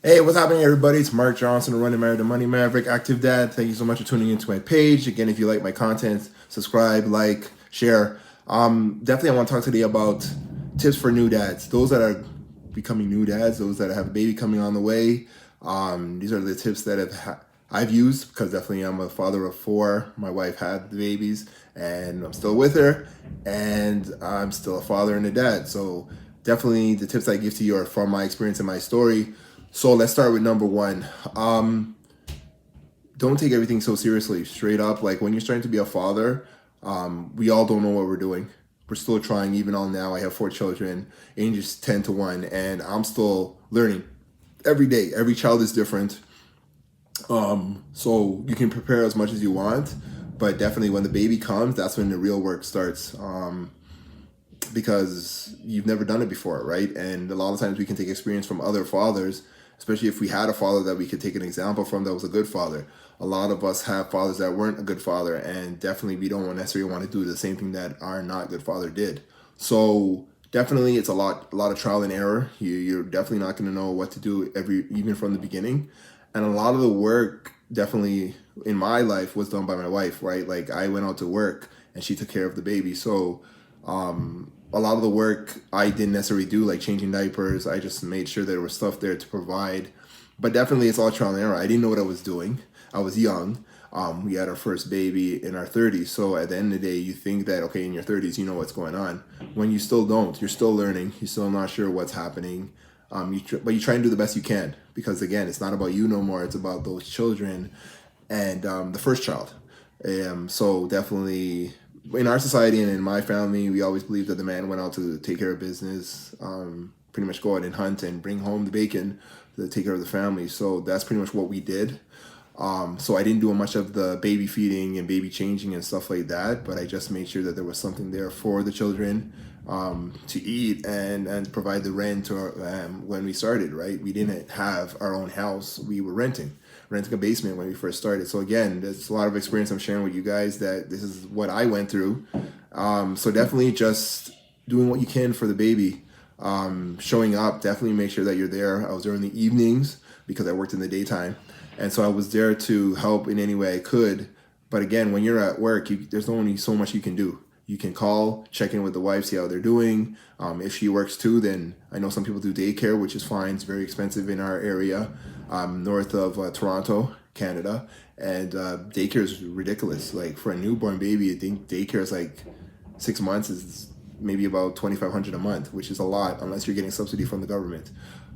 Hey, what's happening, everybody? It's Mark Johnson, running Married to Money Maverick, Active Dad. Thank you so much for tuning into my page. Again, if you like my content, subscribe, like, share. Definitely, I want to talk today about tips for new dads. Those that are becoming new dads, those that have a baby coming on the way. These are the tips that I've used because definitely I'm a father of four. My wife had the babies, and I'm still with her, and I'm still a father and a dad. So definitely, the tips I give to you are from my experience and my story. So let's start with number one. Don't take everything so seriously. Straight up, like when you're starting to be a father, we all don't know what we're doing. We're still trying. Even all now, I have four children, ages 10 to 1, and I'm still learning every day. Every child is different. So you can prepare as much as you want, but definitely when the baby comes, that's when the real work starts. Because you've never done it before, right? And a lot of times we can take experience from other fathers, especially if we had a father that we could take an example from that was a good father. A lot of us have fathers that weren't a good father, and definitely we don't necessarily want to do the same thing that our not good father did. So definitely it's a lot of trial and error. You're definitely not going to know what to do even from the beginning. And a lot of the work definitely in my life was done by my wife, right? Like I went out to work and she took care of the baby. So a lot of the work I didn't necessarily do, like changing diapers. I just made sure there was stuff there to provide. But definitely, it's all trial and error. I didn't know what I was doing. I was young. We had our first baby in our 30s. So at the end of the day, you think that, okay, in your 30s, you know what's going on. When you still don't, you're still learning. You're still not sure what's happening. But you try and do the best you can because, again, it's not about you no more. It's about those children and the first child. So definitely in our society and in my family, we always believed that the man went out to take care of business, pretty much go out and hunt and bring home the bacon to take care of the family. So that's pretty much what we did. So I didn't do much of the baby feeding and baby changing and stuff like that, but I just made sure that there was something there for the children to eat and provide the rent or when we started, right? We didn't have our own house. We were renting a basement when we first started. So again, there's a lot of experience I'm sharing with you guys that this is what I went through. So definitely just doing what you can for the baby. Showing up, definitely make sure that you're there. I was there in the evenings because I worked in the daytime. And so I was there to help in any way I could. But again, when you're at work, there's only so much you can do. You can call, check in with the wife, see how they're doing. If she works too, then I know some people do daycare, which is fine. It's very expensive in our area, north of Toronto, Canada. And daycare is ridiculous. Like for a newborn baby, I think daycare is like 6 months is maybe about $2,500 a month, which is a lot unless you're getting subsidy from the government.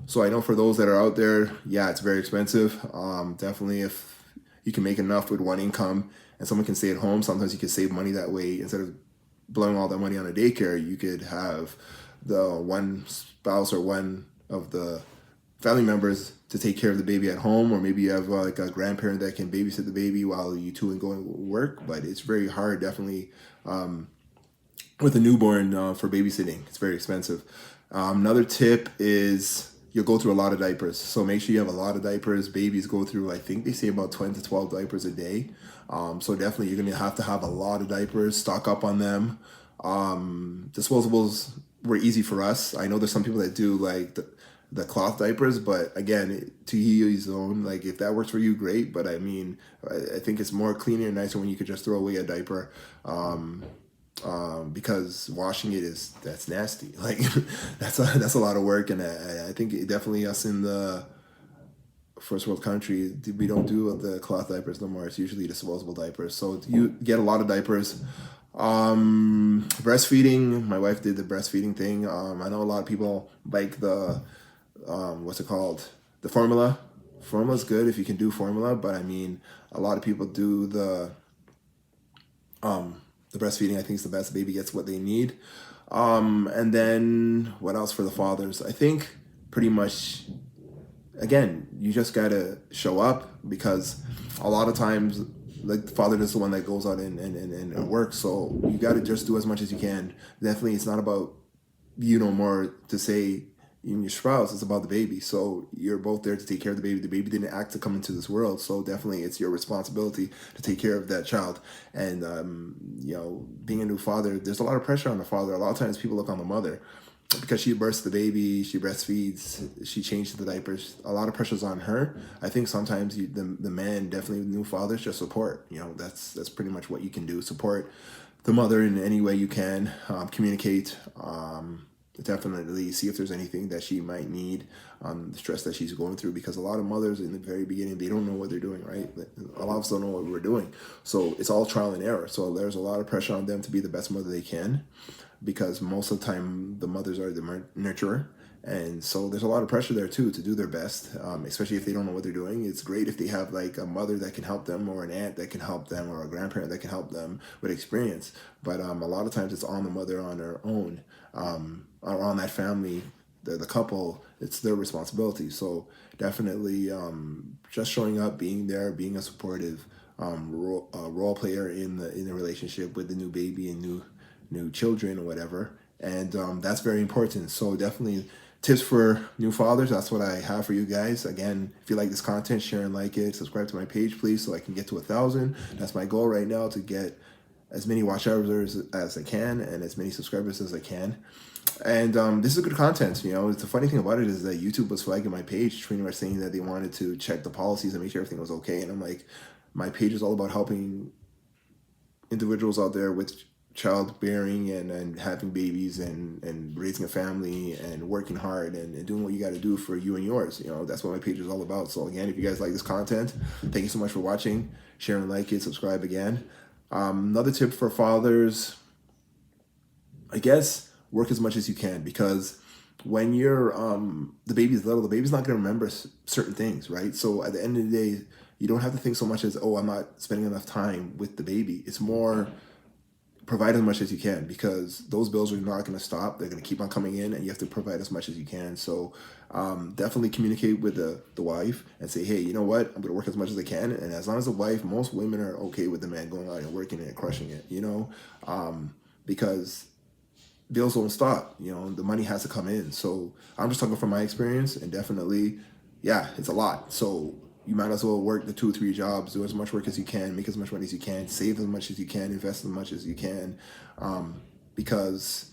So I know for those that are out there, yeah, it's very expensive. Definitely, if you can make enough with one income and someone can stay at home, sometimes you can save money that way. Instead of blowing all that money on a daycare, you could have the one spouse or one of the family members to take care of the baby at home, or maybe you have like a grandparent that can babysit the baby while you two and go and work. But it's very hard, definitely, with a newborn for babysitting. It's very expensive. Another tip is you'll go through a lot of diapers. So make sure you have a lot of diapers. Babies go through, I think they say about 10 to 12 diapers a day. So definitely you're going to have a lot of diapers, stock up on them. Disposables were easy for us. I know there's some people that do like the cloth diapers, but again, to his own. Like if that works for you, great. But I mean, I think it's more cleaner and nicer when you could just throw away a diaper. Because washing that's nasty. Like that's a lot of work, and I think definitely us in the first world country, we don't do the cloth diapers no more. It's usually disposable diapers. So you get a lot of diapers. Breastfeeding. My wife did the breastfeeding thing. I know a lot of people like the what's it called? The formula. Formula's good if you can do formula, but I mean, a lot of people do the breastfeeding. I think is the best. The baby gets what they need. And then what else for the fathers? I think pretty much, again, you just gotta show up because a lot of times, like the father is the one that goes out and works. So you gotta just do as much as you can. Definitely, it's not about you no more to say even your spouse. It's about the baby. So you're both there to take care of the baby. The baby didn't act to come into this world. So definitely it's your responsibility to take care of that child. And, being a new father, there's a lot of pressure on the father. A lot of times people look on the mother. because she births the baby, she breastfeeds, she changes the diapers. A lot of pressure's on her. I think sometimes the man, definitely new fathers, just support. That's pretty much what you can do. Support the mother in any way you can. Communicate. Definitely see if there's anything that she might need, the stress that she's going through, because a lot of mothers in the very beginning, they don't know what they're doing, right? A lot of us don't know what we're doing. So it's all trial and error. So there's a lot of pressure on them to be the best mother they can, because most of the time the mothers are the nurturer. And so there's a lot of pressure there too, to do their best, especially if they don't know what they're doing. It's great if they have like a mother that can help them, or an aunt that can help them, or a grandparent that can help them with experience. But a lot of times it's on the mother on her own, or on that family, the couple. It's their responsibility. So definitely just showing up, being there, being a supportive role player in the relationship with the new baby and new children or whatever. And that's very important. So definitely tips for new fathers. That's what I have for you guys. Again, if you like this content, share and like it. Subscribe to my page, please, so I can get to 1,000. That's my goal right now, to get as many watch hours as I can and as many subscribers as I can. And this is good content. The funny thing about it is that YouTube was flagging my page, pretty much saying that they wanted to check the policies and make sure everything was okay. And I'm like, my page is all about helping individuals out there with childbearing and having babies and raising a family and working hard and doing what you got to do for you and yours. That's what my page is all about. So again, if you guys like this content, thank you so much for watching. Share and like it, subscribe again. Another tip for fathers, I guess, work as much as you can, because when you're the baby's little, the baby's not going to remember certain things, right? So at the end of the day, you don't have to think so much as, oh, I'm not spending enough time with the baby. It's more, provide as much as you can, because those bills are not going to stop. They're going to keep on coming in, and you have to provide as much as you can. So definitely communicate with the wife and say, hey, you know what? I'm going to work as much as I can. And as long as the wife, most women are okay with the man going out and working and crushing it, because bills don't stop. The money has to come in. So I'm just talking from my experience, and definitely, yeah, it's a lot. So you might as well work the 2 or 3 jobs, do as much work as you can, make as much money as you can, save as much as you can, invest as much as you can, because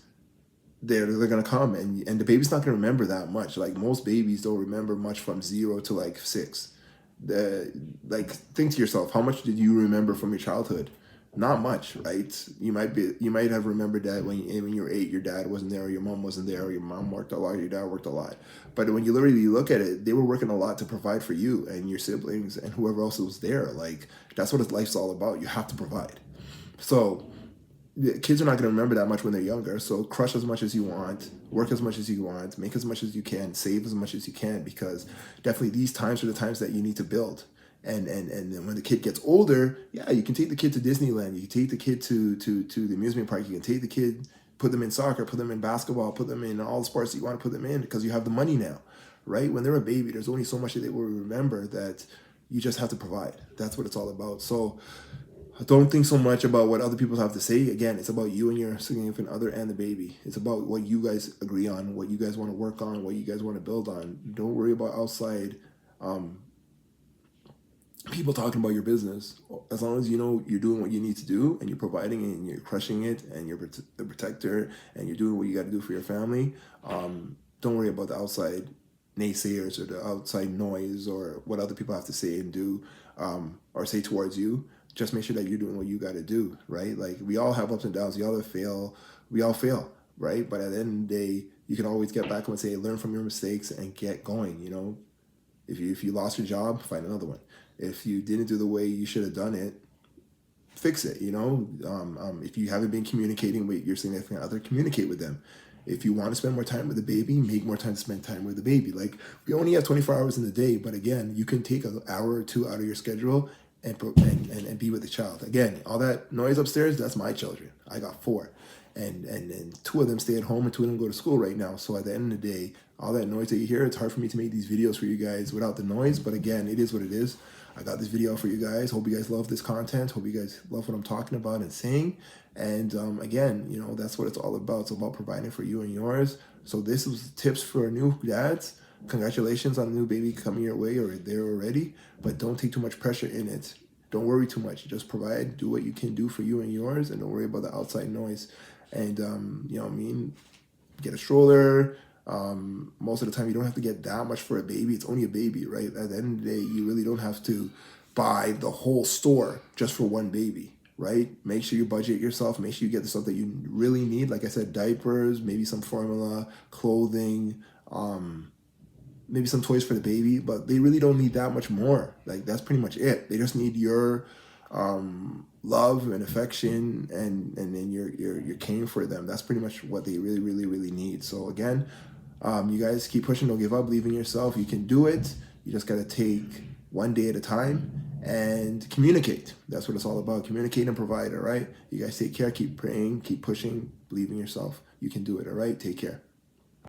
they're going to come, and the baby's not going to remember that much. Like, most babies don't remember much from 0 to like 6. Think to yourself, how much did you remember from your childhood? Not much, right? You might have remembered that when you were 8, your dad wasn't there, or your mom wasn't there, or your mom worked a lot, or your dad worked a lot. But when you literally look at it, they were working a lot to provide for you and your siblings and whoever else was there. Like, that's what life's all about. You have to provide. So the kids are not going to remember that much when they're younger. So crush as much as you want, work as much as you want, make as much as you can, save as much as you can, because definitely these times are the times that you need to build. And then when the kid gets older, yeah, you can take the kid to Disneyland, you can take the kid to the amusement park, you can take the kid, put them in soccer, put them in basketball, put them in all the sports that you want to put them in, because you have the money now, right? When they're a baby, there's only so much that they will remember, that you just have to provide. That's what it's all about. So don't think so much about what other people have to say. Again, it's about you and your significant other and the baby. It's about what you guys agree on, what you guys want to work on, what you guys want to build on. Don't worry about outside people talking about your business. As long as you know you're doing what you need to do, and you're providing, and you're crushing it, and you're the protector, and you're doing what you got to do for your family, don't worry about the outside naysayers or the outside noise or what other people have to say and do, or say towards you. Just make sure that you're doing what you got to do, right? Like, we all have ups and downs. We all fail, right? But at the end of the day, you can always get back and say, learn from your mistakes and get going. If you lost your job, find another one. If you didn't do the way you should have done it, fix it. If you haven't been communicating with your significant other, communicate with them. If you want to spend more time with the baby, make more time to spend time with the baby. Like, we only have 24 hours in the day, but again, you can take an hour or 2 out of your schedule and be with the child. Again, all that noise upstairs, that's my children. I got 4. And 2 of them stay at home, and 2 of them go to school right now. So at the end of the day, all that noise that you hear, it's hard for me to make these videos for you guys without the noise. But again, it is what it is. I got this video for you guys. Hope you guys love this content. Hope you guys love what I'm talking about and saying. And again, that's what it's all about. It's about providing for you and yours. So this was tips for new dads. Congratulations on a new baby coming your way, or there already. But don't take too much pressure in it. Don't worry too much. Just provide, do what you can do for you and yours, and don't worry about the outside noise. And get a stroller. Most of the time you don't have to get that much for a baby. It's only a baby, right? At the end of the day, you really don't have to buy the whole store just for one baby, right? Make sure you budget yourself. Make sure you get the stuff that you really need. Like I said, diapers, maybe some formula, clothing, maybe some toys for the baby, but they really don't need that much more. Like that's pretty much it. They just need your love and affection, and then you're caring for them. That's pretty much what they really need. So again, you guys keep pushing, don't give up, believe in yourself. You can do it. You just gotta take one day at a time and communicate. That's what it's all about. Communicate and provide. All right. You guys take care. Keep praying. Keep pushing. Believe in yourself. You can do it. All right. Take care.